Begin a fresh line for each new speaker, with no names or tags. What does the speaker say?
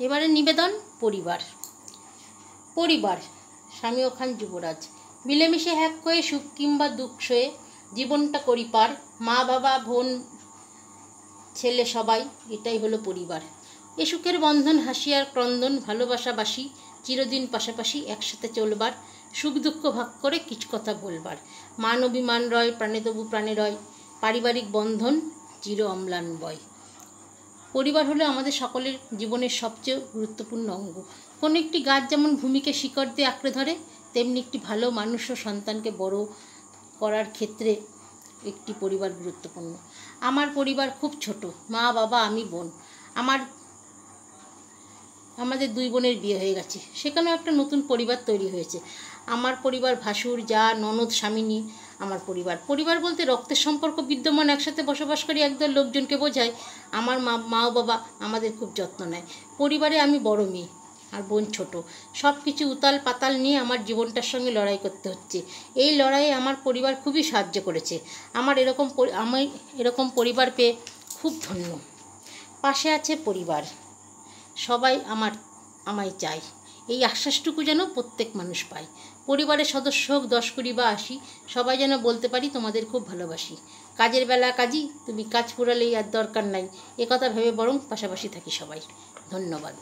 এবারে নিবেদন পরিবার। পরিবার স্বামীও খান যুবরাজ, মিলেমিশে হ্যাক হয়ে সুখ কিংবা দুঃখ সয়ে জীবনটা করি পার, মা বাবা বোন ছেলে সবাই, এটাই হলো পরিবার। এ সুখের বন্ধন হাসি আর ক্রন্দন, ভালোবাসাবাসি চিরদিন পাশাপাশি একসাথে চলবার, সুখ দুঃখ ভাগ করে কিছু কথা বলবার, মান অভিমান রয় প্রাণে তবু প্রাণে রয়, পারিবারিক বন্ধন চির অম্লান বয়। পরিবার হলো আমাদের সকলের জীবনের সবচেয়ে গুরুত্বপূর্ণ অঙ্গ। কোনো একটি গাছ যেমন ভূমিকে শিকড় দিয়ে আঁকড়ে ধরে, তেমনি একটি ভালো মানুষ ও সন্তানকে বড় করার ক্ষেত্রে একটি পরিবার গুরুত্বপূর্ণ। আমার পরিবার খুব ছোট, মা বাবা আমি বোন। আমাদের 2 বোনের বিয়ে হয়ে গেছে, সেখানেও একটা নতুন পরিবার তৈরি হয়েছে। আমার পরিবার ভাসুর, যা, ননদ, স্বামী আমার পরিবার। পরিবার বলতে রক্তের সম্পর্ক বিদ্যমান একসাথে বসবাসকারী একদল লোকজনকে বোঝায়। আমার মা ও বাবা আমাদের খুব যত্ন নেয়। পরিবারে আমি বড় মেয়ে আর বোন ছোট। সব কিছু উতাল পাতাল নিয়ে আমার জীবনটার সঙ্গে লড়াই করতে হচ্ছে। এই লড়াইয়ে আমার পরিবার খুবই সাহায্য করেছে। আমি এরকম পরিবার পেয়ে খুব ধন্য। পাশে আছে পরিবার, সবাই আমায় চায়, এই আশ্বাসটুকু যেন প্রত্যেক মানুষ পায়। পরিবারের সদস্য হোক 10, 20 বা 80, সবাই যেন বলতে পারি তোমাদের খুব ভালোবাসি। কাজের বেলা কাজই, তুমি কাজ ফুরালেই আর দরকার নাই, একথা ভেবে বরং পাশাপাশি থাকি সবাই। ধন্যবাদ।